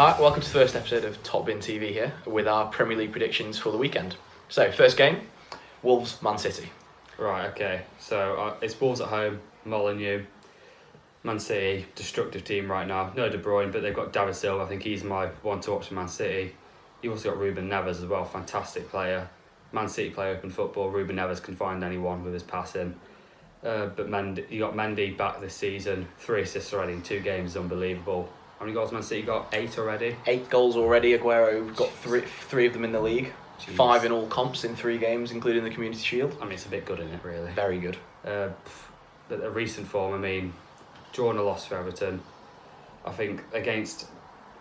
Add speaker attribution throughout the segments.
Speaker 1: Hi, welcome to the first episode of Top Bin TV here with our Premier League predictions for the weekend. So, first game, Wolves, Man City.
Speaker 2: Right, okay. So it's Wolves at home, Molineux. Man City, destructive team right now. No De Bruyne, but they've got David Silva. I think he's my one to watch for Man City. You've also got Ruben Neves as well, fantastic player. Man City play open football. Ruben Neves can find anyone with his passing. But you got Mendy back this season. 3 assists already in 2 games, unbelievable. How many goals Man City got? 8 already?
Speaker 1: 8 goals already. Aguero got three of them in the league.
Speaker 2: Jeez.
Speaker 1: 5 in all comps in 3 games, including the Community Shield.
Speaker 2: I mean, it's a bit good, isn't it, really?
Speaker 1: Very good.
Speaker 2: But a recent form, I mean, drawing a loss for Everton. I think against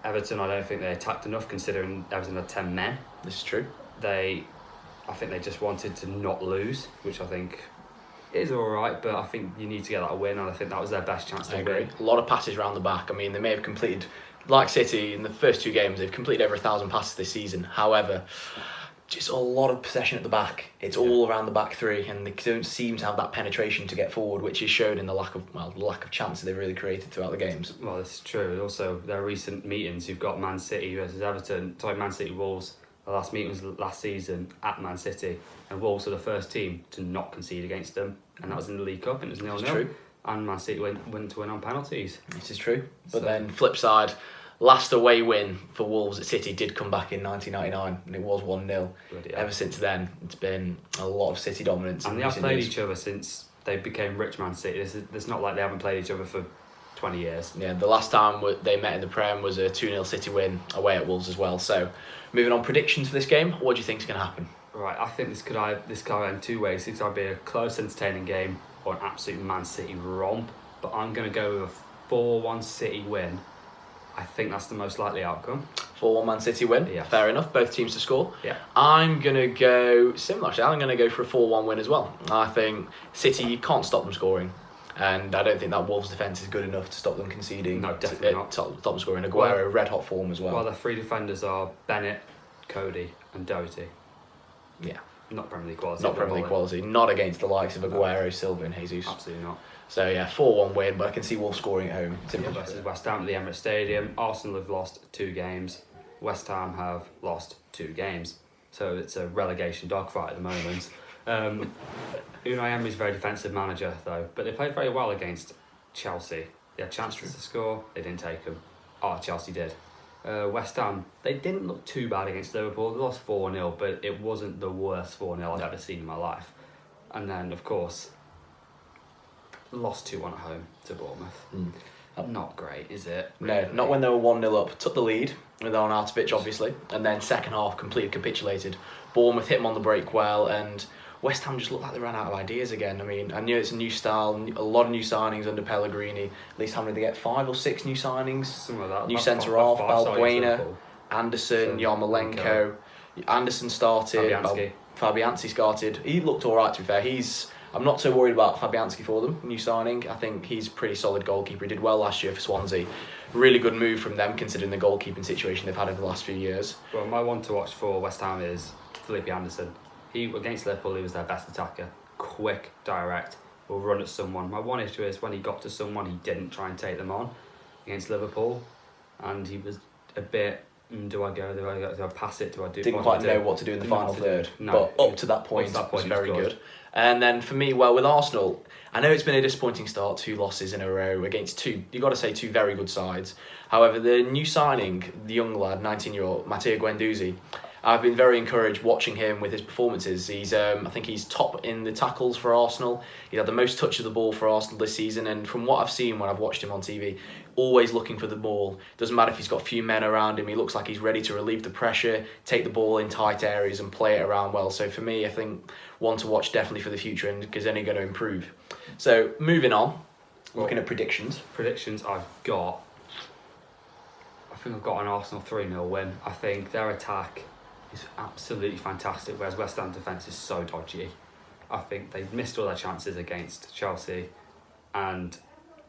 Speaker 2: Everton, I don't think they attacked enough, considering Everton had 10 men.
Speaker 1: This is true.
Speaker 2: I think they just wanted to not lose, which I think is alright, but I think you need to get that win, and I think that was their best chance to win.
Speaker 1: A lot of passes around the back. I mean, they may have completed, like City, in the first 2 games, they've completed over 1,000 passes this season. However, just a lot of possession at the back. It's all around the back 3, and they don't seem to have that penetration to get forward, which is shown in the lack of chances they've really created throughout the games.
Speaker 2: Well, this is true. Also, their recent meetings, you've got Man City versus Everton. Man City Wolves. The last meeting was last season at Man City, and Wolves were the first team to not concede against them, and that was in the League Cup, and it was 0-0.
Speaker 1: True.
Speaker 2: And Man City went to win on penalties.
Speaker 1: This is true. But then, flip side, last away win for Wolves at City did come back in 1999, and it was 1-0. Ever since then, it's been a lot of City dominance.
Speaker 2: And they have played each other since they became rich Man City. It's not like they haven't played each other for 20 years.
Speaker 1: Yeah, the last time they met in the Prem was a 2-0 City win away at Wolves as well. So, moving on, predictions for this game. What do you think is going to happen?
Speaker 2: Right, I think this could end 2 ways. This could either be a close, entertaining game or an absolute Man City romp. But I'm going to go with a 4-1 City win. I think that's the most likely outcome.
Speaker 1: 4-1 Man City win.
Speaker 2: Yes.
Speaker 1: Fair enough. Both teams to score.
Speaker 2: Yeah.
Speaker 1: I'm going to go similar. Actually, I'm going to go for a 4-1 win as well. I think City can't stop them scoring. And I don't think that Wolves defence is good enough to stop them conceding.
Speaker 2: No, definitely not.
Speaker 1: Stop them scoring. Aguero, red hot form as well.
Speaker 2: Well, their 3 defenders are Bennett, Cody and Doherty.
Speaker 1: Yeah.
Speaker 2: Not Premier League quality.
Speaker 1: Not Premier League quality. Not against the likes of Aguero, Silva and Jesus.
Speaker 2: Absolutely not.
Speaker 1: So yeah, 4-1 win, but I can see Wolves scoring at home.
Speaker 2: Yeah, versus West Ham at the Emirates Stadium. Arsenal have lost 2 games. West Ham have lost 2 games. So it's a relegation dogfight at the moment. Unai Emery's a very defensive manager though, but they played very well against Chelsea. They had chances to score, they didn't take them. Chelsea did. West Ham, they didn't look too bad against Liverpool. They lost 4-0, but it wasn't the worst 4-0 I've ever seen in my life. And then, of course, lost 2-1 at home to Bournemouth. Not great, is it?
Speaker 1: No,
Speaker 2: really?
Speaker 1: not when they were 1-0 up. Took the lead with Arnautovic, obviously, and then second half completely capitulated. Bournemouth hit them on the break well, and West Ham just looked like they ran out of ideas again. I mean, I knew it's a new style, a lot of new signings under Pellegrini. At least how many did they get? 5 or 6 new signings?
Speaker 2: Some of that.
Speaker 1: New centre half, Balbuena, Anderson,
Speaker 2: So,
Speaker 1: Yarmolenko. Anderson started.
Speaker 2: Fabianski.
Speaker 1: Started. He looked alright, to be fair. I'm not so worried about Fabianski for them, new signing. I think he's a pretty solid goalkeeper. He did well last year for Swansea. Really good move from them, considering the goalkeeping situation they've had over the last few years.
Speaker 2: Well, my one to watch for West Ham is Felipe Anderson. Against Liverpool, he was their best attacker. Quick, direct, will run at someone. My one issue is when he got to someone, he didn't try and take them on against Liverpool. And he was a bit, do I pass it?
Speaker 1: Didn't quite know what to do in the final third.
Speaker 2: No,
Speaker 1: but up to that point, it was very good. And then for me, with Arsenal, I know it's been a disappointing start, 2 losses in a row against 2 very good sides. However, the new signing, the young lad, 19-year-old, Matteo Guendouzi, I've been very encouraged watching him with his performances. I think he's top in the tackles for Arsenal. He's had the most touch of the ball for Arsenal this season, and from what I've seen when I've watched him on TV, always looking for the ball. Doesn't matter if he's got a few men around him, he looks like he's ready to relieve the pressure, take the ball in tight areas and play it around well. So for me, I think one to watch definitely for the future, and is only going to improve. So moving on, looking at predictions.
Speaker 2: I think I've got an Arsenal 3-0 win. I think their attack is absolutely fantastic, whereas West Ham defence is so dodgy. I think they've missed all their chances against Chelsea, and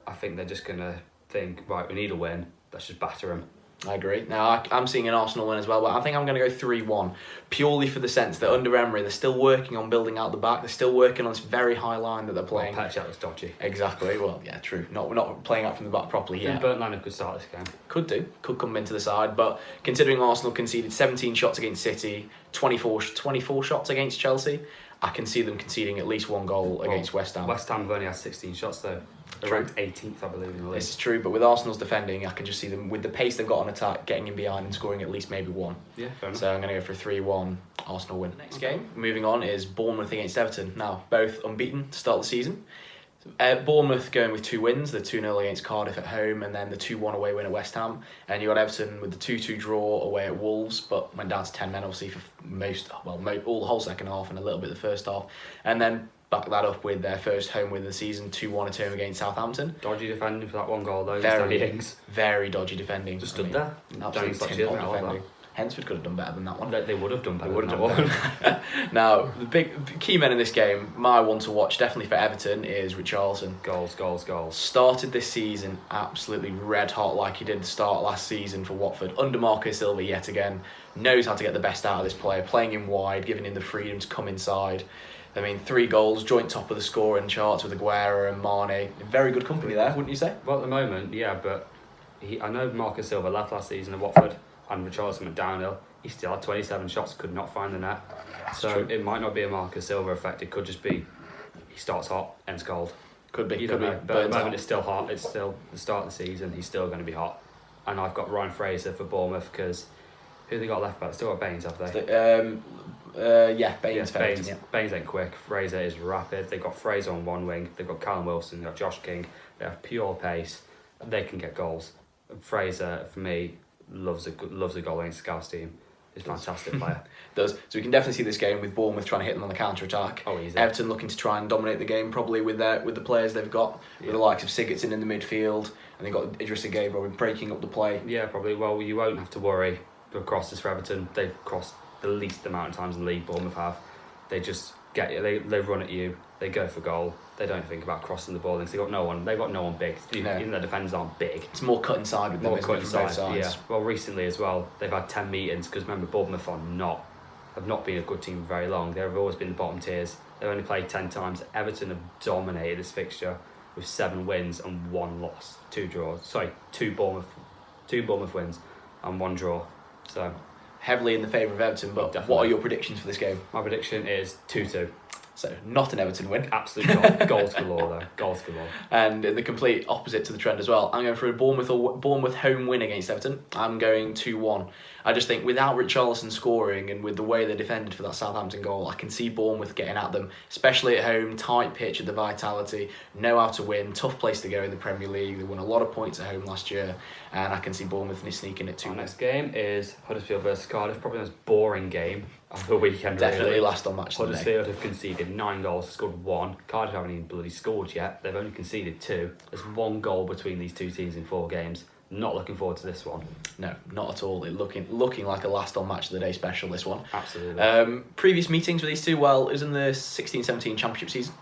Speaker 2: I think they're just going to think, right, we need a win, let's just batter them.
Speaker 1: I agree. Now, I'm seeing an Arsenal win as well, but I think I'm going to go 3-1, purely for the sense that under Emery, they're still working on building out the back. They're still working on this very high line that they're playing.
Speaker 2: Well, Petr was dodgy.
Speaker 1: Exactly. Well, yeah, true. We're not playing out from the back properly yet.
Speaker 2: Burnt Leno could start this game.
Speaker 1: Could do. Could come into the side. But considering Arsenal conceded 17 shots against City, 24 shots against Chelsea, I can see them conceding at least one goal against West Ham.
Speaker 2: West Ham have only had 16 shots though. They're ranked 18th, I believe, in the league.
Speaker 1: This is true, but with Arsenal's defending, I can just see them, with the pace they've got on attack, getting in behind and scoring at least maybe one.
Speaker 2: Yeah, fair enough.
Speaker 1: So I'm going to go for a 3-1 Arsenal win. Next game, moving on, is Bournemouth against Everton. Now, both unbeaten to start the season. Bournemouth going with 2 wins, the 2-0 against Cardiff at home and then the 2-1 away win at West Ham. And you got Everton with the 2-2 draw away at Wolves, but went down to 10 men obviously for all the whole second half and a little bit of the first half. And then back that up with their first home win of the season, 2-1 at home against Southampton.
Speaker 2: Dodgy defending for that one goal though.
Speaker 1: Very dodgy defending.
Speaker 2: Just stood there.
Speaker 1: Absolutely tin pot defending. Hensford could have done better than that one.
Speaker 2: They would have done better than that one.
Speaker 1: Now, the key men in this game, my one to watch definitely for Everton is Richarlison.
Speaker 2: Goals.
Speaker 1: Started this season absolutely red hot like he did the start last season for Watford. Under Marco Silva yet again. Knows how to get the best out of this player. Playing him wide, giving him the freedom to come inside. I mean, 3 goals, joint top of the scoring charts with Aguero and Mane. Very good company there, wouldn't you say?
Speaker 2: Well, at the moment, yeah, but I know Marco Silva left last season at Watford and Richarlison went downhill. He still had 27 shots, could not find the net. So it might not be a Marco Silva effect. It could just be he starts hot, ends cold.
Speaker 1: Could be.
Speaker 2: But at the moment, it's still hot. It's still the start of the season. He's still going to be hot. And I've got Ryan Fraser for Bournemouth because who they got left back? Still got Baines, have they?
Speaker 1: Baines.
Speaker 2: Baines ain't quick. Fraser is rapid. They've got Fraser on one wing. They've got Callum Wilson. They've got Josh King. They have pure pace. They can get goals. Fraser, for me, loves a goal against Scouse team. He's a fantastic player.
Speaker 1: Does. So we can definitely see this game with Bournemouth trying to hit them on the counter attack.
Speaker 2: Oh, easy.
Speaker 1: Everton looking to try and dominate the game probably with the players they've got, with the likes of Sigurdsson in the midfield, and they've got Idrissa Gueye breaking up the play.
Speaker 2: Yeah, probably. Well, you won't have to worry. The crosses for Everton, they've crossed the least amount of times in the league. Bournemouth have. They just get you. They run at you. They go for goal. They don't think about crossing the ball. They've got no one big. Even their defenders aren't big.
Speaker 1: It's more cut inside with them. More cut inside.
Speaker 2: Yeah. Well, recently as well, they've had 10 meetings because remember Bournemouth have not been a good team for very long. They've always been the bottom tiers. They've only played 10 times. Everton have dominated this fixture with 7 wins and 1 loss, 2 draws. Sorry, 2 Bournemouth wins and 1 draw. So
Speaker 1: heavily in the favour of Everton. But definitely. What are your predictions for this game?
Speaker 2: My prediction is 2-2.
Speaker 1: So not an Everton win.
Speaker 2: Absolutely not. Goals galore though. Goals galore.
Speaker 1: And the complete opposite to the trend as well. I'm going for a Bournemouth home win against Everton. I'm going 2-1. I just think without Richarlison scoring and with the way they defended for that Southampton goal, I can see Bournemouth getting at them, especially at home, tight pitch at the Vitality, know how to win, tough place to go in the Premier League. They won a lot of points at home last year, and I can see Bournemouth sneaking it 2-1.
Speaker 2: Our next game is Huddersfield versus Cardiff, probably the most boring game of the weekend.
Speaker 1: Definitely
Speaker 2: really.
Speaker 1: last on match today.
Speaker 2: Huddersfield have conceded 9 goals, scored 1. Cardiff haven't even bloody scored yet. They've only conceded 2. There's 1 goal between these 2 teams in 4 games. Not looking forward to this one.
Speaker 1: No, not at all. It looking like a last on match of the day special, this one.
Speaker 2: Absolutely.
Speaker 1: Previous meetings with these two, well, it was in the 16-17 championship season.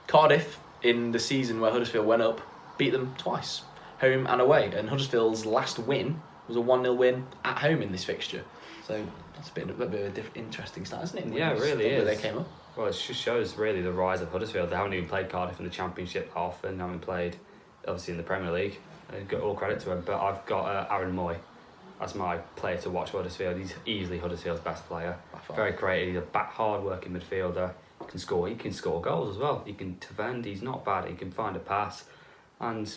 Speaker 1: Cardiff, in the season where Huddersfield went up, beat them twice, home and away. And Huddersfield's last win was a 1-0 win at home in this fixture. So that's a bit of a interesting start, isn't it?
Speaker 2: Yeah, it really is.
Speaker 1: They came up.
Speaker 2: Well, it just shows really the rise of Huddersfield. They haven't even played Cardiff in the championship often. Haven't played, obviously, in the Premier League. Got all credit to him, but I've got Aaron Moy as my player to watch for Huddersfield. He's easily Huddersfield's best player. Very creative. He's a hard-working midfielder. He can score goals as well. He can defend. He's not bad. He can find a pass, and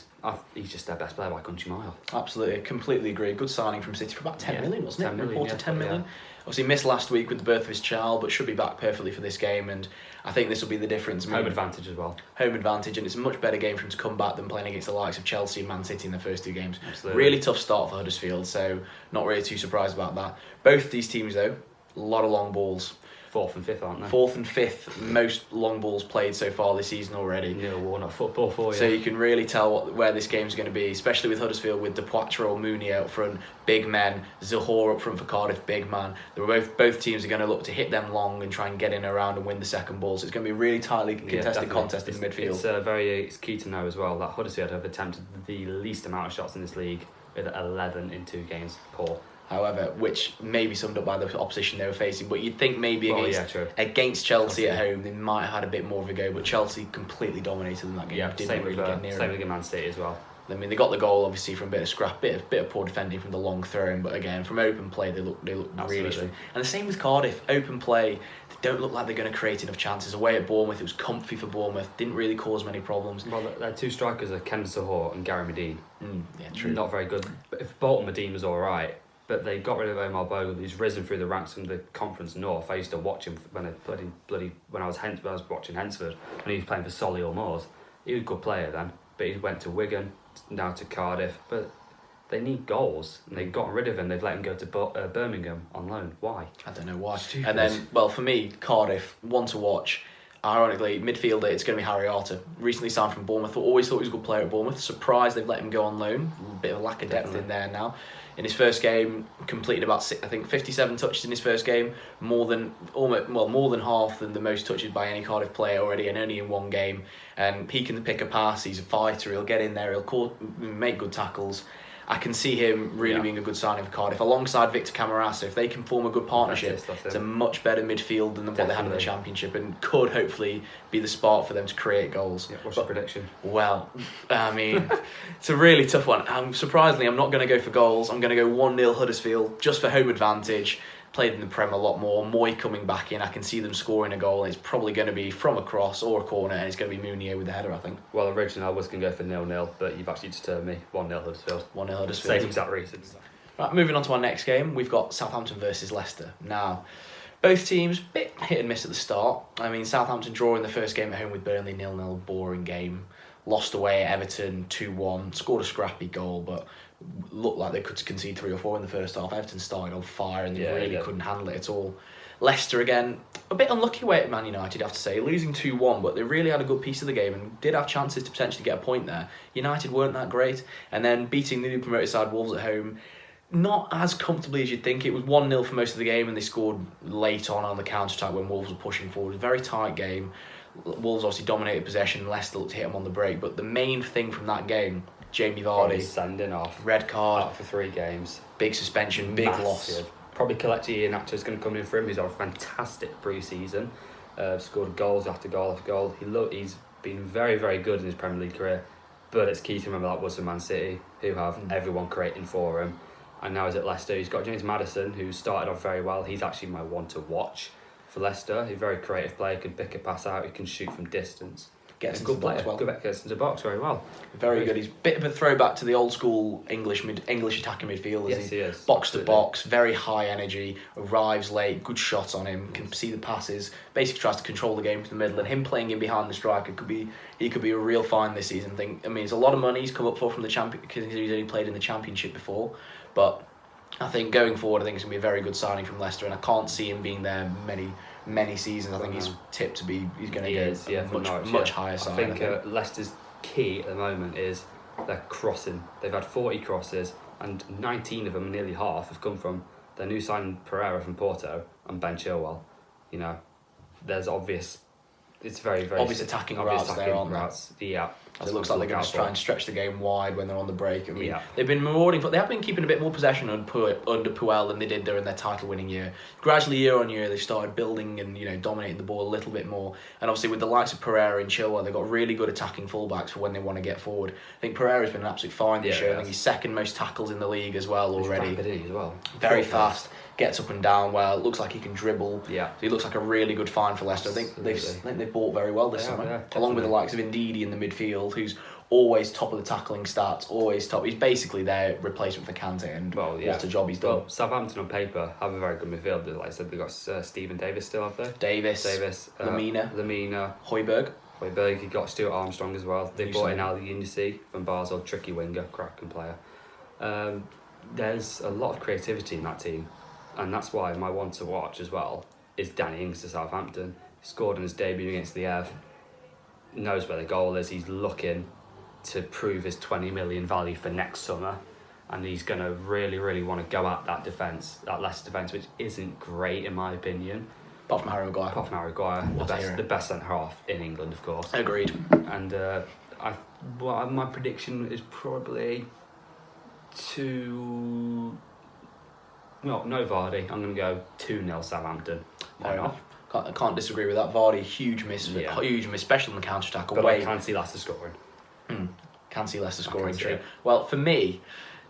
Speaker 2: he's just their best player by country mile.
Speaker 1: Absolutely, I completely agree. Good signing from City for about 10 million, wasn't it?
Speaker 2: 10 million,
Speaker 1: Reported 10 million. Obviously missed last week with the birth of his child, but should be back perfectly for this game, and I think this will be the difference.
Speaker 2: Home advantage as well.
Speaker 1: Home advantage, and it's a much better game for him to come back than playing against the likes of Chelsea and Man City in the first 2 games.
Speaker 2: Absolutely.
Speaker 1: Really tough start for Huddersfield, so not really too surprised about that. Both these teams, though, a lot of long balls.
Speaker 2: 4th and 5th, aren't they?
Speaker 1: 4th and 5th most long balls played so far this season already.
Speaker 2: Neil Warnock football for you.
Speaker 1: So you can really tell where this game's going to be, especially with Huddersfield with Depoitre or Mooney out front, big men, Zahor up front for Cardiff, big man. Both teams are going to look to hit them long and try and get in around and win the second ball. So it's going to be a really tightly contested contest in the midfield.
Speaker 2: It's key to know as well that Huddersfield have attempted the least amount of shots in this league with 11 in 2 games. Poor.
Speaker 1: However, which may be summed up by the opposition they were facing, but you'd think maybe against Chelsea at home they might have had a bit more of a go, but Chelsea completely dominated in that game.
Speaker 2: Yeah,
Speaker 1: didn't really get near
Speaker 2: same with Man City as well.
Speaker 1: I mean, they got the goal obviously from a bit of scrap, bit of poor defending from the long throwing, but again from open play they look really strong. And the same with Cardiff, open play, they don't look like they're going to create enough chances. Away at Bournemouth, it was comfy for Bournemouth, didn't really cause many problems.
Speaker 2: Well, their 2 strikers are Ken Sahor and Gary Medine.
Speaker 1: Yeah, true.
Speaker 2: Not very good. But if Bolton Medine was all right, but they got rid of Omar Bogle, who's risen through the ranks from the Conference North. I used to watch him when I was watching Hensford when he was playing for Solihull Moors. He was a good player then, but he went to Wigan, now to Cardiff. But they need goals, and they've gotten rid of him. They've let him go to Birmingham on loan. Why?
Speaker 1: I don't know why.
Speaker 2: Stupid.
Speaker 1: And then, well, for me, Cardiff, one to watch. Ironically, midfielder, it's going to be Harry Arter. Recently signed from Bournemouth. Always thought he was a good player at Bournemouth. Surprised they've let him go on loan. A bit of lack of depth in there now. In his first game, completed about 57 touches in his first game, more than half than the most touches by any Cardiff player already, and only in one game. And he can pick a pass. He's a fighter. He'll get in there. He'll make good tackles. I can see him really being a good signing for Cardiff alongside Victor Camarasa. If they can form a good partnership, it's a much better midfield than what they had in the Championship, and could hopefully be the spark for them to create goals.
Speaker 2: Yeah, what's your prediction?
Speaker 1: Well, I mean, it's a really tough one. Surprisingly, I'm not going to go for goals. I'm going to go 1-0 Huddersfield, just for home advantage. Played in the Prem a lot more. Moy coming back in, I can see them scoring a goal, and it's probably going to be from a cross or a corner, and it's going to be Mounier with the header, I think.
Speaker 2: Well, originally I was going to go for 0-0, but you've actually deterred me. 1-0 Huddersfield.
Speaker 1: 1-0 Huddersfield.
Speaker 2: Same exact reasons.
Speaker 1: Right, moving on to our next game, we've got Southampton versus Leicester. Now, both teams, bit hit and miss at the start. I mean, Southampton drawing the first game at home with Burnley 0-0, boring game. Lost away at Everton 2-1, scored a scrappy goal, but looked like they could concede 3 or 4 in the first half. Everton started on fire and they really couldn't handle it at all. Leicester again, a bit unlucky away at Man United, I have to say, losing 2-1, but they really had a good piece of the game and did have chances to potentially get a point there. United weren't that great, and then beating the new promoted side Wolves at home, not as comfortably as you'd think. It was 1-0 for most of the game, and they scored late on the counter-attack when Wolves were pushing forward. It was a very tight game. Wolves obviously dominated possession, Leicester looked to hit them on the break, but the main thing from that game, Jamie Vardy
Speaker 2: sending off,
Speaker 1: red card
Speaker 2: out for 3 games,
Speaker 1: big suspension, big loss.
Speaker 2: Probably Kelechi Iheanacho is going to come in for him. He's had a fantastic pre-season, scored goals after goal after goal. He's been very, very good in his Premier League career, but it's key to remember that was Man City, who have everyone creating for him, and now he's at Leicester. He's got James Maddison, who started off very well. He's actually my one to watch for Leicester. He's a very creative player, can pick a pass out, he can shoot from distance.
Speaker 1: Gets into the box well.
Speaker 2: Gets into the box very well.
Speaker 1: Very good. He's a bit of a throwback to the old school English attacking midfielders.
Speaker 2: Yes, he is.
Speaker 1: Box to box, very high energy, arrives late, good shot on him, can see the passes, basically tries to control the game from the middle, and him playing in behind the striker could be a real find this season. I mean, it's a lot of money he's come up for from the champion because he's only played in the Championship before, but I think going forward, I think it's going to be a very good signing from Leicester, and I can't see him being there many seasons. I think he's tipped to be. He's going to go much higher side.
Speaker 2: I think Leicester's key at the moment is their crossing. They've had 40 crosses, and 19 of them, nearly half, have come from their new signing Pereira from Porto and Ben Chilwell. You know, there's obvious. It's very, very
Speaker 1: obvious attacking routes there, aren't there?
Speaker 2: Yeah.
Speaker 1: It looks like they're going to try and stretch the game wide when they're on the break. I mean, they've been marauding, but they have been keeping a bit more possession under Puel than they did during their title-winning year. Gradually, year on year, they started building and dominating the ball a little bit more. And obviously, with the likes of Pereira and Chilwell, they've got really good attacking fullbacks for when they want to get forward. I think Pereira's been an absolute fine this year. I think he's second most tackles in the league as well already.
Speaker 2: As well.
Speaker 1: Very fast. Gets up and down well. Looks like he can dribble.
Speaker 2: Yeah.
Speaker 1: So he looks like a really good find for Leicester. I think they've bought very well this summer, along with the likes of Ndidi in the midfield, who's always top of the tackling stats, always top. He's basically their replacement for Kante, and what a job he's done.
Speaker 2: Well, Southampton on paper have a very good midfield. Like I said, they've got Stephen Davis still, have they?
Speaker 1: Davis,
Speaker 2: Lamina,
Speaker 1: Højbjerg.
Speaker 2: You got Stuart Armstrong as well. They bought in Ali Yunisi from Basel, tricky winger, cracking player. There's a lot of creativity in that team, and that's why my one to watch as well is Danny Ings to Southampton. He scored in his debut against the Ev. Knows where the goal is. He's looking to prove his 20 million value for next summer, and he's going to really, really want to go at that defence, that Leicester defence, which isn't great in my opinion.
Speaker 1: Apart from Harry Maguire.
Speaker 2: The best centre half in England, of course.
Speaker 1: Agreed.
Speaker 2: And my prediction is probably No Vardy. I'm going to go 2-0 Southampton.
Speaker 1: Fair enough. Can't disagree with that. Vardy, huge miss, especially on the counter attack.
Speaker 2: But I can see Leicester scoring.
Speaker 1: Can see Leicester scoring. True. Well, for me,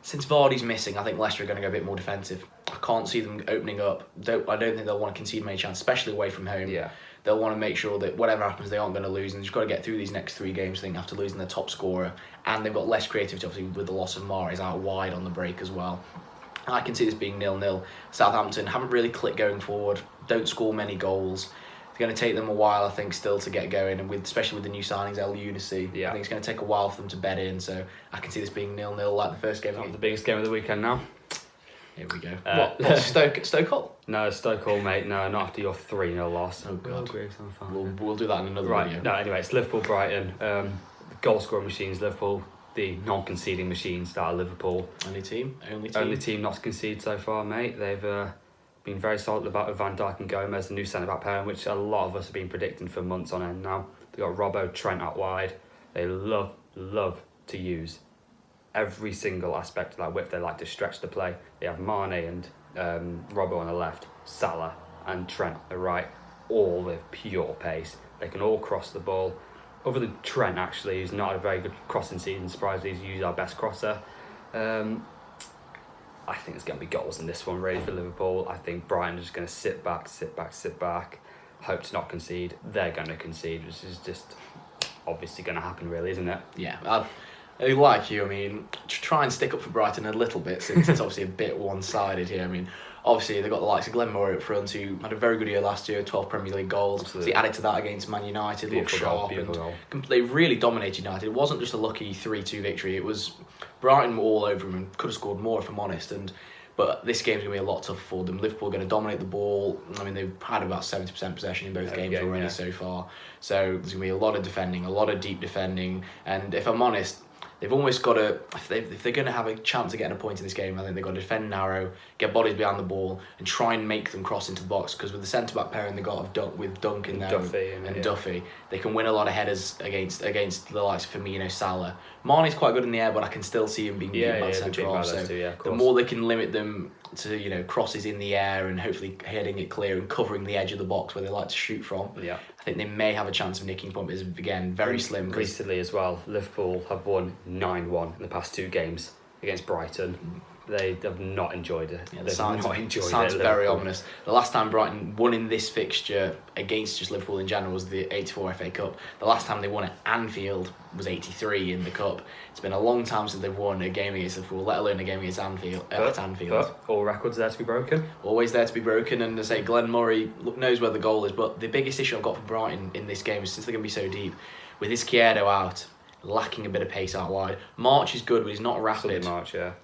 Speaker 1: since Vardy's missing, I think Leicester are going to go a bit more defensive. I can't see them opening up. I don't think they'll want to concede many chances, especially away from home.
Speaker 2: Yeah.
Speaker 1: They'll want to make sure that whatever happens, they aren't going to lose, and they've got to get through these next 3 games. I think after losing their top scorer, and they've got less creativity, obviously, with the loss of Mahrez out wide on the break as well. I can see this being 0-0. Southampton haven't really clicked going forward. Don't score many goals. It's going to take them a while, I think, still to get going, and especially with the new signings, El Unici, I think it's going to take a while for them to bed in. So I can see this being 0-0 like the first game.
Speaker 2: Not the biggest game of the weekend now.
Speaker 1: Here we go. What Stoke Hull?
Speaker 2: No, Stoke Hull, mate. No, not after your 3-0 loss.
Speaker 1: Oh God. We'll do that in another video.
Speaker 2: No, anyway, it's Liverpool Brighton. The goal scoring machines, Liverpool. The non-conceding machines that are Liverpool.
Speaker 1: Only team
Speaker 2: not to concede so far, mate. They've been very solid about Van Dijk and Gomez, the new centre-back pairing, which a lot of us have been predicting for months on end now. They've got Robbo, Trent out wide. They love to use every single aspect of that width. They like to stretch the play. They have Mane and Robbo on the left, Salah and Trent on the right, all with pure pace. They can all cross the ball. Other than Trent, actually, who's not had a very good crossing season, surprisingly, he's usually our best crosser. I think there's going to be goals in this one, really, for Liverpool. I think Brighton is just going to sit back, hope to not concede. They're going to concede, which is just obviously going to happen, really, isn't it?
Speaker 1: Yeah, like you, I mean, try and stick up for Brighton a little bit, since it's obviously a bit one-sided here. I mean, obviously they've got the likes of Glenn Murray up front, who had a very good year last year, 12 Premier League goals. So he added to that against Man United, looked sharp, and they really dominated United. It wasn't just a lucky 3-2 victory, it was Brighton were all over them and could have scored more, if I'm honest. But this game's going to be a lot tougher for them. Liverpool are going to dominate the ball. I mean, they've had about 70% possession in both games already so far. So there's going to be a lot of defending, a lot of deep defending. And if I'm honest, they've almost got to, if they're going to have a chance of getting a point in this game, I think they've got to defend narrow, get bodies behind the ball, and try and make them cross into the box. Because with the centre-back pairing they got with Duncan there and Duffy, they can win a lot of headers against the likes of Firmino, Salah. Mane's quite good in the air, but I can still see him being beaten by the centre-half. So the more they can limit them to crosses in the air and hopefully heading it clear and covering the edge of the box where they like to shoot from, I think they may have a chance of nicking point. Is again very slim.
Speaker 2: Recently as well, Liverpool have won 9-1 in the past 2 games against Brighton. They have not enjoyed it.
Speaker 1: Yeah, sounds very ominous. The last time Brighton won in this fixture against just Liverpool in general was the 84 FA Cup. The last time they won at Anfield was 83 in the Cup. It's been a long time since they've won a game against Liverpool, let alone a game against Anfield.
Speaker 2: But all records there to be broken.
Speaker 1: Always there to be broken. And to say Glenn Murray knows where the goal is, but the biggest issue I've got for Brighton in this game is, since they're going to be so deep, with Izquierdo out, lacking a bit of pace out wide. March is good, but he's not rapid.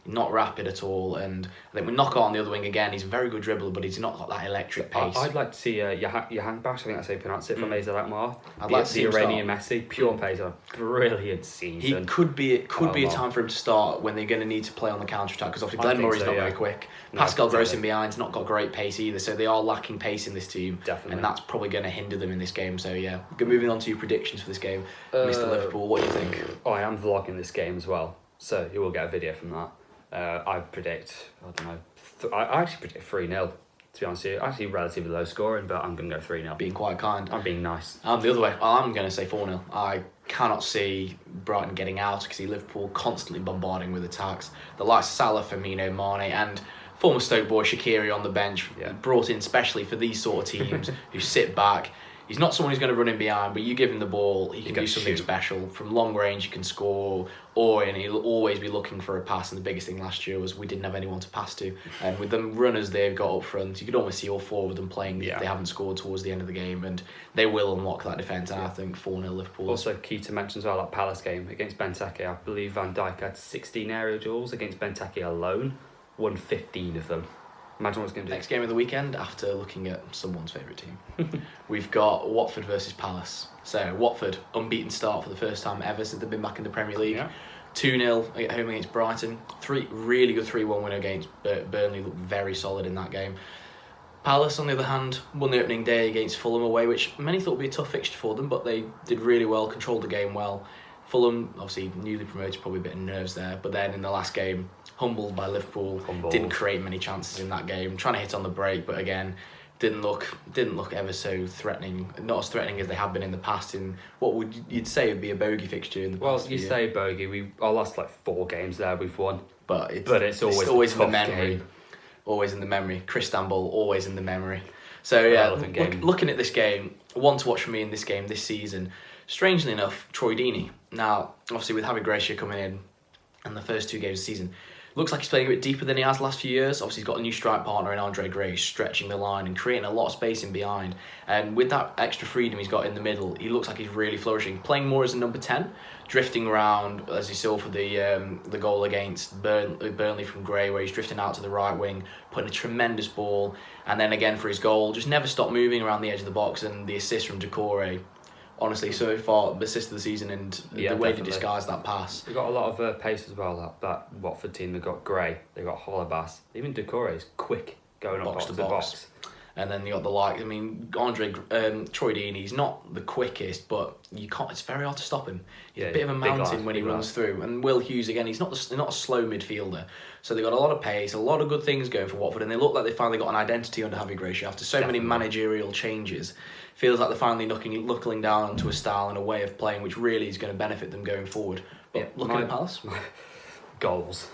Speaker 1: Not rapid at all. And I think with Knockout on the other wing again, he's a very good dribbler, but he's not got that electric pace.
Speaker 2: I'd like to see Yohan Bash, I think that's how you pronounce it, from AZ Alkmaar.
Speaker 1: I'd like to see
Speaker 2: the Iranian Messi, pure pace, a brilliant season.
Speaker 1: He could be a time for him to start when they're going to need to play on the counter attack, because obviously Glenn Murray's not very quick. Pascal Gross in behind's not got great pace either, so they are lacking pace in this team.
Speaker 2: Definitely.
Speaker 1: And that's probably going to hinder them in this game. So yeah, moving on to your predictions for this game, Mr. Liverpool, what do you think?
Speaker 2: I am vlogging this game as well, so you will get a video from that. I predict, I actually predict 3-0, to be honest with you. Actually relatively low scoring, but I'm going to go 3-0.
Speaker 1: Being quite kind.
Speaker 2: I'm being nice.
Speaker 1: I'm the other way. I'm going to say 4-0. I cannot see Brighton getting out. I can see Liverpool constantly bombarding with attacks. The likes of Salah, Firmino, Mane, and former Stoke boy Shaqiri on the bench, brought in specially for these sort of teams who sit back. He's not someone who's going to run in behind, but you give him the ball, he can do something special. From long range, he can score, and he'll always be looking for a pass. And the biggest thing last year was we didn't have anyone to pass to. And with the runners they've got up front, you could almost see all 4 of them playing if they haven't scored towards the end of the game. And they will unlock that defence, and I think 4-0 Liverpool.
Speaker 2: Also key to mention as well, that Palace game against Benteke, I believe Van Dijk had 16 aerial duels against Benteke alone, won 15 of them. Imagine what it's going to do.
Speaker 1: Next game of the weekend, after looking at someone's favourite team, we've got Watford versus Palace. So Watford, unbeaten start for the first time ever since they've been back in the Premier League. 2-0 at home against Brighton. Really good 3-1 win against Burnley. Looked very solid in that game. Palace, on the other hand, won the opening day against Fulham away, which many thought would be a tough fixture for them, but they did really well, controlled the game well. Fulham, obviously newly promoted, probably a bit of nerves there. But then in the last game, humbled by Liverpool, didn't create many chances in that game. Trying to hit on the break, but again, didn't look ever so threatening. Not as threatening as they have been in the past. In what you'd say would be a bogey fixture in the past.
Speaker 2: Well, you say bogey. Our last like 4 games there we've won,
Speaker 1: but it's always in the memory.
Speaker 2: Game.
Speaker 1: Always in the memory. Istanbul, always in the memory. So yeah, looking at this game, one to watch for me in this game this season. Strangely enough, Troy Deeney. Now, obviously with Javi Gracia coming in the first 2 games of the season, looks like he's playing a bit deeper than he has the last few years. Obviously, he's got a new strike partner in Andre Gray, stretching the line and creating a lot of space in behind. And with that extra freedom he's got in the middle, he looks like he's really flourishing. Playing more as a number 10, drifting around, as you saw for the goal against Burnley from Gray, where he's drifting out to the right wing, putting a tremendous ball. And then again for his goal, just never stopped moving around the edge of the box. And the assist from Decore, honestly, so far, the assist of the season, and the way to disguise that pass.
Speaker 2: They've got a lot of pace as well, that Watford team. They've got Gray, they've got Holebas. Even Decore is quick going up box to box.
Speaker 1: And then you got Troy Deeney, he's not the quickest, but it's very hard to stop him. He's a bit of a mountain when he runs through. And Will Hughes, again, he's not a slow midfielder. So they've got a lot of pace, a lot of good things going for Watford, and they look like they finally got an identity under Javi Gracia after so many managerial changes. Feels like they're finally knuckling down onto a style and a way of playing which really is going to benefit them going forward. But looking at Palace?
Speaker 2: Goals.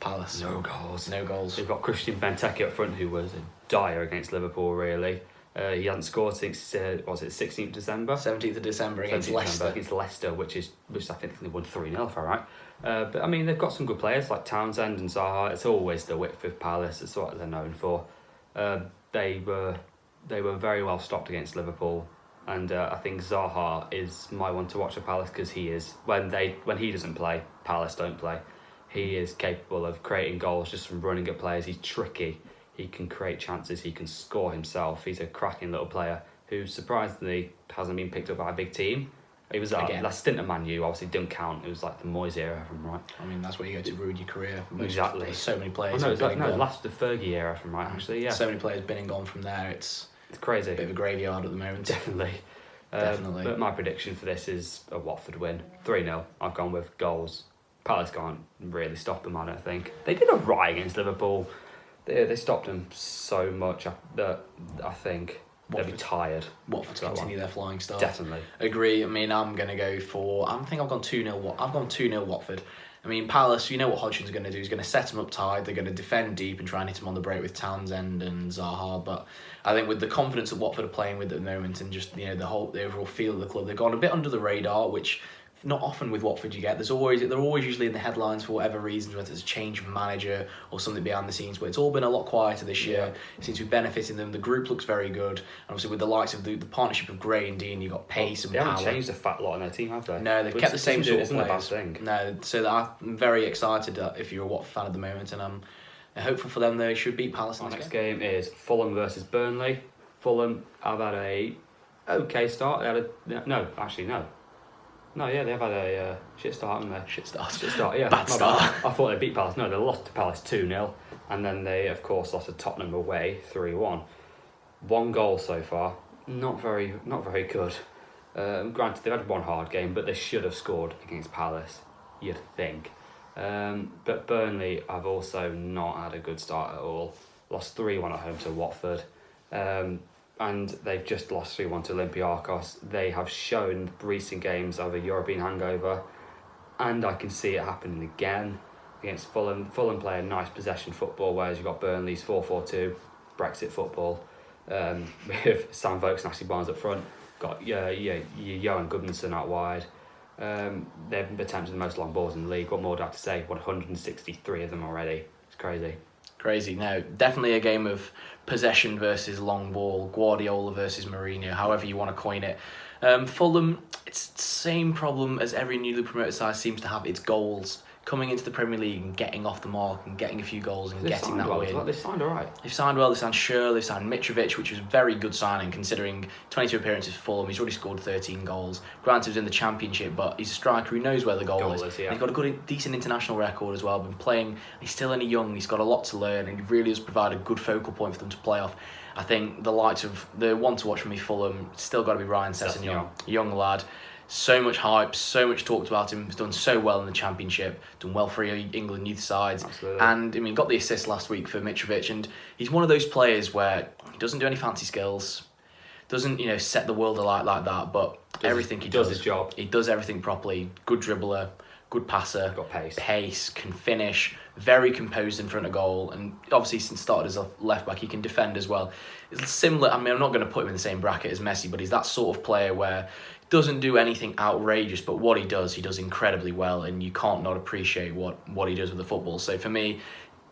Speaker 1: Palace.
Speaker 2: No goals.
Speaker 1: No goals.
Speaker 2: They've got Christian Benteke up front, who was dire against Liverpool, really. He hadn't scored since, 16th December?
Speaker 1: 17th of December against Leicester.
Speaker 2: Against Leicester, which I think they won 3-0, if I'm right. But I mean, they've got some good players like Townsend and Zaha. It's always the width with Palace. It's what they're known for. They were very well stopped against Liverpool, and I think Zaha is my one to watch at Palace, because he is, when he doesn't play, Palace don't play. He is capable of creating goals just from running at players. He's tricky. He can create chances. He can score himself. He's a cracking little player who surprisingly hasn't been picked up by a big team. He was last stint at Man U, obviously didn't count. It was like the Moyes era, from right.
Speaker 1: I mean, that's where you go to ruin your career.
Speaker 2: Exactly.
Speaker 1: There's so many players.
Speaker 2: The Fergie era, from right, actually. Yeah.
Speaker 1: So many players been and gone from there. It's
Speaker 2: crazy.
Speaker 1: A bit of a graveyard at the moment.
Speaker 2: Definitely. But my prediction for this is a Watford win, 3-0. I've gone with goals. Palace can't really stop them, I don't think. They did alright against Liverpool. They stopped them so much that I think they'll be tired.
Speaker 1: Watford to continue their flying start.
Speaker 2: Definitely.
Speaker 1: Agree. I mean, I'm going to go for... I think I've gone 2-0. I've gone 2-0 Watford. I mean, Palace, you know what Hodgson's going to do. He's going to set them up tight. They're going to defend deep and try and hit them on the break with Townsend and Zaha. But I think with the confidence that Watford are playing with at the moment, and just the overall feel of the club, they've gone a bit under the radar, which not often with Watford you get. They're always usually in the headlines for whatever reasons, whether it's a change of manager or something behind the scenes. But it's all been a lot quieter this year. It seems to be benefiting them. The group looks very good. And obviously with the likes of the partnership of Gray and Dean, you've got pace and power.
Speaker 2: They haven't changed a fat lot in their team, have they?
Speaker 1: No, they've kept the same sort of players.
Speaker 2: Bad thing.
Speaker 1: No, so I'm very excited if you're a Watford fan at the moment, and I'm hopeful for them. They should beat Palace.
Speaker 2: Our next game is Fulham versus Burnley. Fulham have had a okay start. No, they've had a shit start, haven't they?
Speaker 1: Shit start,
Speaker 2: yeah.
Speaker 1: Bad start.
Speaker 2: I thought they beat Palace. No, they lost to Palace 2-0. And then they, of course, lost to Tottenham away 3-1. 1 goal so far. Not very good. Granted, they've had one hard game, but they should have scored against Palace, you'd think. But Burnley have also not had a good start at all. Lost 3-1 at home to Watford. And they've just lost 3-1 to Olympiacos. They have shown recent games of a European hangover, and I can see it happening again against Fulham. Fulham play a nice possession football, whereas you've got Burnley's 4-4-2 Brexit football, with Sam Vokes and Ashley Barnes up front. Got Johan Gudmundsson out wide. They've attempted the most long balls in the league. What more do I have to say? 163 of them already. It's crazy.
Speaker 1: Crazy. No, definitely a game of possession versus long ball, Guardiola versus Mourinho, however you want to coin it. Fulham, it's the same problem as every newly promoted side seems to have. It's goals. Coming into the Premier League and getting off the mark and getting a few goals and getting that win.
Speaker 2: They've signed alright.
Speaker 1: They've signed well. They've signed Schürrle, they've signed Mitrovic, which was a very good signing considering 22 appearances for Fulham. He's already scored 13 goals. Granted, he was in the Championship, but he's a striker who knows where the goal is.
Speaker 2: Yeah.
Speaker 1: He's got a decent international record as well. Been playing. He's still only young. He's got a lot to learn, and he really does provide a good focal point for them to play off. I think the likes of the one to watch for me, Fulham, still got to be Ryan Sessegnon, young lad. So much hype, so much talked about him. He's done so well in the Championship, done well for England youth sides.
Speaker 2: Absolutely.
Speaker 1: And I mean, got the assist last week for Mitrovic, and he's one of those players where he doesn't do any fancy skills, doesn't set the world alight like that, but everything he does
Speaker 2: his job.
Speaker 1: He does everything properly. Good dribbler, good passer,
Speaker 2: Got
Speaker 1: pace, can finish, very composed in front of goal, and obviously since started as a left back, he can defend as well. It's similar. I mean, I'm not going to put him in the same bracket as Messi, but he's that sort of player where he doesn't do anything outrageous, but what he does incredibly well, and you can't not appreciate what he does with the football. So for me,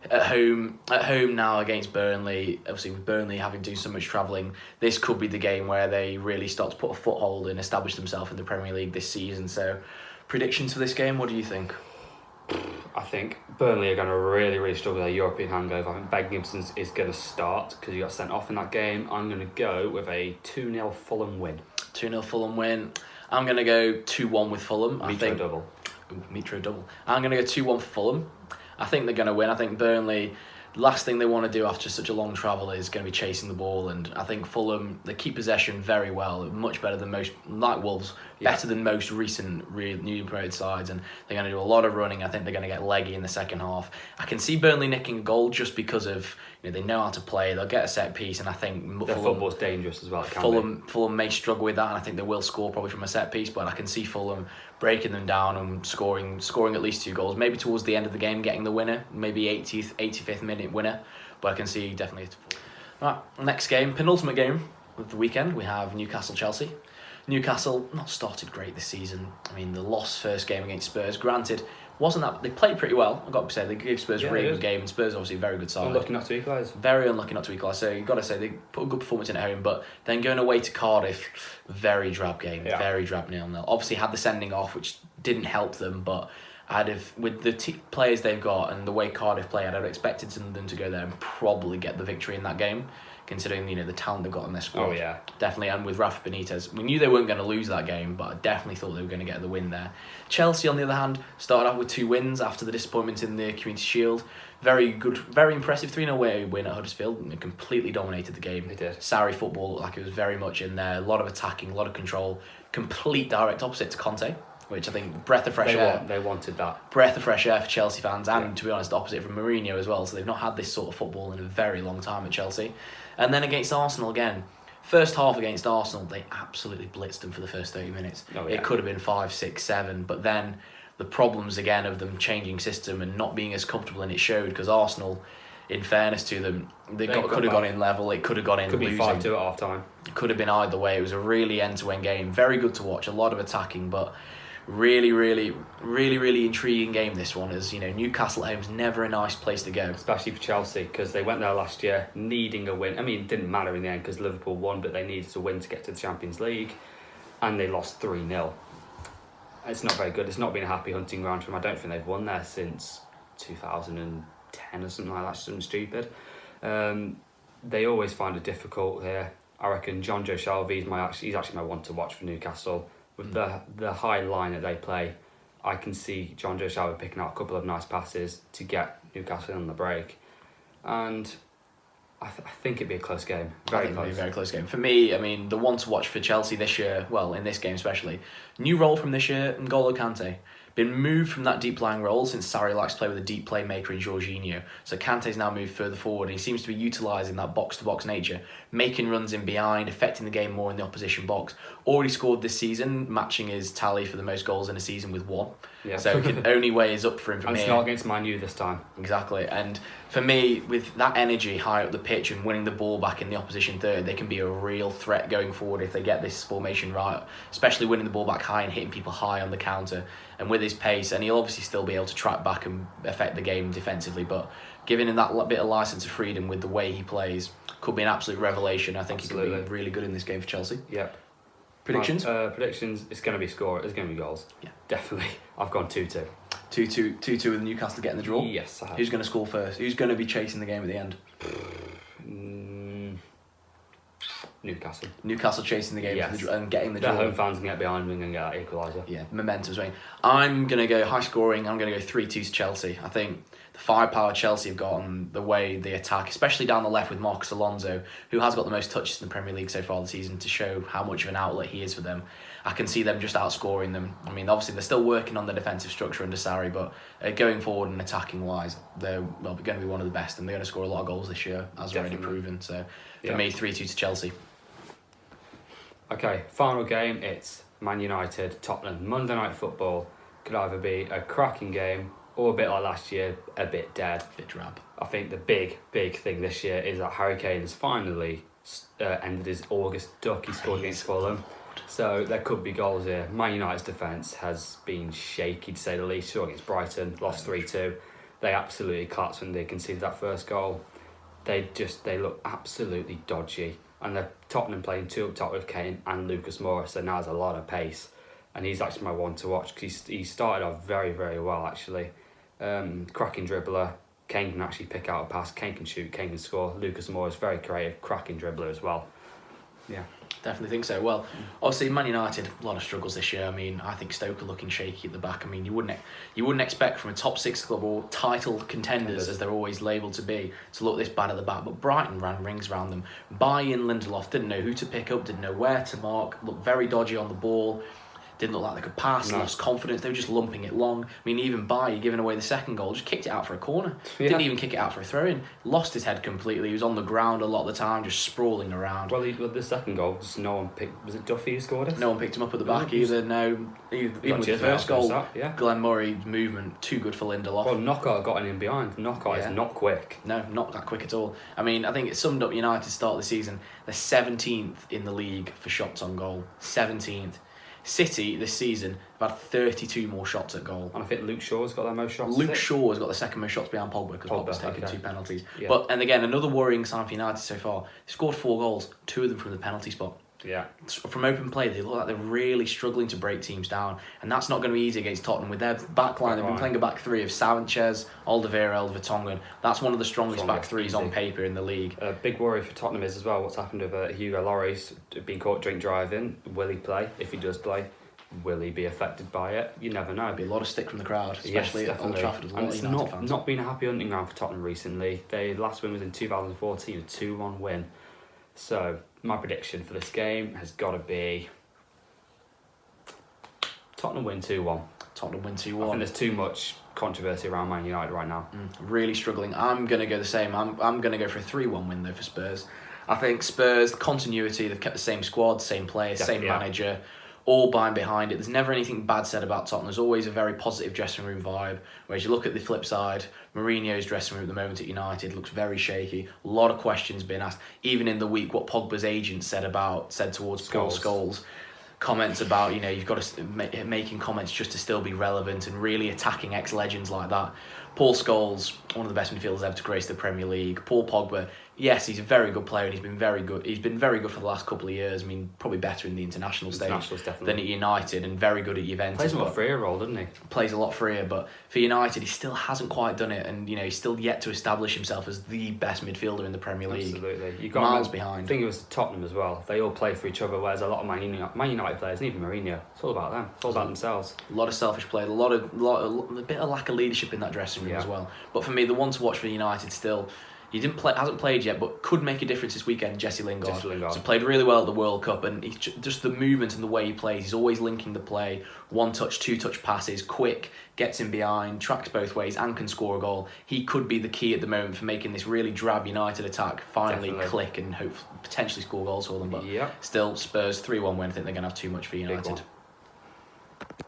Speaker 1: at home now against Burnley, obviously with Burnley having to do so much travelling, this could be the game where they really start to put a foothold and establish themselves in the Premier League this season. So predictions for this game, what do you think?
Speaker 2: I think Burnley are going to really, really struggle with their European hangover. I think Ben Gibson is going to start because he got sent off in that game. I'm going to go with a 2-0 Fulham win.
Speaker 1: 2-0 Fulham win. I'm going to go 2-1 with Fulham.
Speaker 2: Mitro double.
Speaker 1: Mitro double. I'm going to go 2-1 for Fulham. I think they're going to win. I think Burnley, the last thing they want to do after such a long travel is going to be chasing the ball, and I think Fulham, they keep possession very well, much better than most, like Wolves, better than most recent newly promoted sides, and they're going to do a lot of running. I think they're going to get leggy in the second half. I can see Burnley nicking a goal just because of they know how to play. They'll get a set piece, and I think
Speaker 2: their football's dangerous as well.
Speaker 1: Fulham may struggle with that, and I think they will score probably from a set piece, but I can see Fulham breaking them down and scoring at least 2 goals, maybe towards the end of the game getting the winner, maybe 85th minute winner, but I can see definitely. Right, next game, penultimate game of the weekend, we have Newcastle-Chelsea. Newcastle not started great this season. I mean, the lost first game against Spurs, granted, wasn't that they played pretty well. I've got to say they gave Spurs a really good game, and Spurs obviously a very good side.
Speaker 2: Unlucky not to equalise.
Speaker 1: Very unlucky not to equalise. So you've got to say they put a good performance in at home, but then going away to Cardiff, very drab game, very drab 0-0. Obviously had the sending off, which didn't help them, but with the players they've got and the way Cardiff play, I'd have expected them to go there and probably get the victory in that game, considering the talent they've got in their squad.
Speaker 2: Oh yeah,
Speaker 1: definitely. And with Rafa Benitez, we knew they weren't going to lose that game, but I definitely thought they were going to get the win there. Chelsea, on the other hand, started out with 2 wins after the disappointment in the Community Shield. Very good, very impressive 3-0 away win at Huddersfield, and they completely dominated the game.
Speaker 2: They did.
Speaker 1: Sarri football, like it was very much in there. A lot of attacking, a lot of control. Complete direct opposite to Conte, which I think breath of fresh air.
Speaker 2: They wanted that.
Speaker 1: Breath of fresh air for Chelsea fans, and to be honest, opposite from Mourinho as well. So they've not had this sort of football in a very long time at Chelsea. And then against Arsenal again. First half against Arsenal, they absolutely blitzed them for the first 30 minutes.
Speaker 2: Oh, yeah.
Speaker 1: It could have been 5, 6, 7, but then the problems again of them changing system and not being as comfortable, and it showed because Arsenal, in fairness to them, could have gone in level. It could have gone in losing.
Speaker 2: Could be 5-2 at half time.
Speaker 1: It could have been either way. It was a really end-to-end game. Very good to watch. A lot of attacking, but really, really, really, really intriguing game. This one is, Newcastle at home is never a nice place to go,
Speaker 2: especially for Chelsea because they went there last year needing a win. I mean, it didn't matter in the end because Liverpool won, but they needed to win to get to the Champions League, and they lost 3-0. It's not very good. It's not been a happy hunting ground for them. I don't think they've won there since 2010 or something like that. Something stupid. They always find it difficult here. I reckon John Joe Shelby he's actually my one to watch for Newcastle. With the high line that they play, I can see John Joe Shelby picking out a couple of nice passes to get Newcastle on the break, and I think it'd be a close game.
Speaker 1: It'd be a very close game. For me, I mean, the one to watch for Chelsea this year, well, in this game especially, new role from this year, N'Golo Kante. Been moved from that deep-lying role since Sarri likes to play with a deep playmaker in Jorginho. So Kante's now moved further forward, and he seems to be utilising that box-to-box nature, making runs in behind, affecting the game more in the opposition box. Already scored this season, matching his tally for the most goals in a season with 1.
Speaker 2: Yeah.
Speaker 1: So only way is up for him from
Speaker 2: and
Speaker 1: here.
Speaker 2: It's not against Man U this time.
Speaker 1: Exactly. And for me, with that energy high up the pitch and winning the ball back in the opposition third, they can be a real threat going forward if they get this formation right, especially winning the ball back high and hitting people high on the counter. And with his pace, and he'll obviously still be able to track back and affect the game defensively, but giving him that bit of license of freedom with the way he plays could be an absolute revelation. I think he could be really good in this game for Chelsea.
Speaker 2: Yep.
Speaker 1: Predictions?
Speaker 2: Predictions, it's going to be score. It's going to be goals.
Speaker 1: Yeah.
Speaker 2: Definitely. I've gone 2-2.
Speaker 1: 2-2 with Newcastle getting the draw?
Speaker 2: Yes, I have.
Speaker 1: Who's going to score first? Who's going to be chasing the game at the end?
Speaker 2: Newcastle
Speaker 1: chasing the game
Speaker 2: Yes.
Speaker 1: and getting the
Speaker 2: Their
Speaker 1: draw.
Speaker 2: home fans can get behind them and get that equaliser.
Speaker 1: Yeah, momentum's right. I'm going to go high scoring. I'm going to go 3-2 to Chelsea. I think the firepower Chelsea have got and the way they attack, especially down the left with Marcos Alonso, who has got the most touches in the Premier League so far this season, to show how much of an outlet he is for them. I can see them just outscoring them. I mean, obviously, they're still working on the defensive structure under Sarri, but going forward and attacking-wise, they're going to be one of the best, and they're going to score a lot of goals this year, as already proven. So, for me, 3-2 to Chelsea.
Speaker 2: Okay, final game, it's Man United, Tottenham. Monday Night Football could either be a cracking game or a bit like last year, a bit dead.
Speaker 1: A bit drab.
Speaker 2: I think the big thing this year is that Harry Kane has finally ended his August duck he scored against Fulham. So there could be goals here. Man United's defence has been shaky to say the least. Saw against Brighton, lost 3-2. They absolutely collapsed when they conceded that first goal. They look absolutely dodgy. And they're Tottenham playing two up top with Kane and Lucas Moura, so now there's a lot of pace. And he's actually my one to watch because he started off very, very well actually. Cracking dribbler. Kane can actually pick out a pass. Kane can shoot. Kane can score. Lucas Moura is very creative, cracking dribbler as well. Yeah.
Speaker 1: Definitely think so. Well, obviously Man United, a lot of struggles this year. I mean, I think Stoke are looking shaky at the back. I mean, you wouldn't expect from a top six club or title contenders, as they're always labelled to be, to look this bad at the back. But Brighton ran rings around them. Bailly and Lindelof didn't know who to pick up, didn't know where to mark, looked very dodgy on the ball. Didn't look like they could pass, lost confidence. They were just lumping it long. I mean, even Bailly, giving away the second goal, just kicked it out for a corner.
Speaker 2: Yeah.
Speaker 1: Didn't even kick it out for a throw-in. Lost his head completely. He was on the ground a lot of the time, just sprawling around.
Speaker 2: Well, the second goal, just no one picked... Was it Duffy who scored it?
Speaker 1: No one picked him up at the back either. No, even with the first goal, Glenn Murray's movement, too good for Lindelof.
Speaker 2: Well, Knockout got in behind. Knockout is not quick.
Speaker 1: No, not that quick at all. I mean, I think it summed up United's start of the season. They're 17th in the league for shots on goal. 17th. City this season have had 32 more shots at goal.
Speaker 2: And I think Luke Shaw's got their most shots.
Speaker 1: Luke Shaw has got the second most shots behind Pogba because Pogba's taken 2 penalties.
Speaker 2: Yeah.
Speaker 1: And again, another worrying sign for United so far. They scored 4 goals, 2 of them from the penalty spot.
Speaker 2: Yeah.
Speaker 1: From open play, they look like they're really struggling to break teams down, and that's not going to be easy against Tottenham. With their back line, they've been playing a back three of Sanchez, Alderweireld, Vertonghen. That's one of the strongest back threes on paper in the league.
Speaker 2: A big worry for Tottenham is as well what's happened with Hugo Lloris being caught drink driving. Will he play? If he does play, will he be affected by it? You never know.
Speaker 1: There'll be a lot of stick from the crowd, especially at Old Trafford.
Speaker 2: And it's not been a happy hunting ground for Tottenham recently. Their last win was in 2014, a 2-1 win. So my prediction for this game has got to be Tottenham win 2-1.
Speaker 1: Tottenham win 2-1.
Speaker 2: I think there's too much controversy around Man United right now.
Speaker 1: Really struggling. I'm going to go the same. I'm going to go for a 3-1 win though for Spurs. I think Spurs, continuity, they've kept the same squad, same players, same manager, all behind it. There's never anything bad said about Tottenham. There's always a very positive dressing room vibe. Whereas you look at the flip side, Mourinho's dressing room at the moment at United looks very shaky. A lot of questions being asked. Even in the week, what Pogba's agent said towards Paul Scholes. Comments about, you've got to making comments just to still be relevant and really attacking ex-legends like that. Paul Scholes, one of the best midfielders ever to grace the Premier League. Paul Pogba, yes, he's a very good player and he's been very good. He's been very good for the last couple of years. I mean, probably better in the international stage than at United, and very good at Juventus.
Speaker 2: Plays a lot freer role, doesn't he?
Speaker 1: Plays a lot freer, but for United, he still hasn't quite done it, and he's still yet to establish himself as the best midfielder in the Premier League.
Speaker 2: Absolutely, you
Speaker 1: got miles behind.
Speaker 2: I think it was Tottenham as well. They all play for each other, whereas a lot of Man United players, and even Mourinho, it's all about them. It's all about themselves.
Speaker 1: A lot of selfish play, a bit of lack of leadership in that dressing room as well. But for me, the one to watch for United still, hasn't played yet, but could make a difference this weekend. Jesse Lingard. So played really well at the World Cup, and he's just the movement and the way he plays. He's always linking the play, 1-touch, 2-touch passes, quick, gets in behind, tracks both ways, and can score a goal. He could be the key at the moment for making this really drab United attack finally click and potentially score goals for them. But still, Spurs 3-1 win. I think they're going to have too much for United.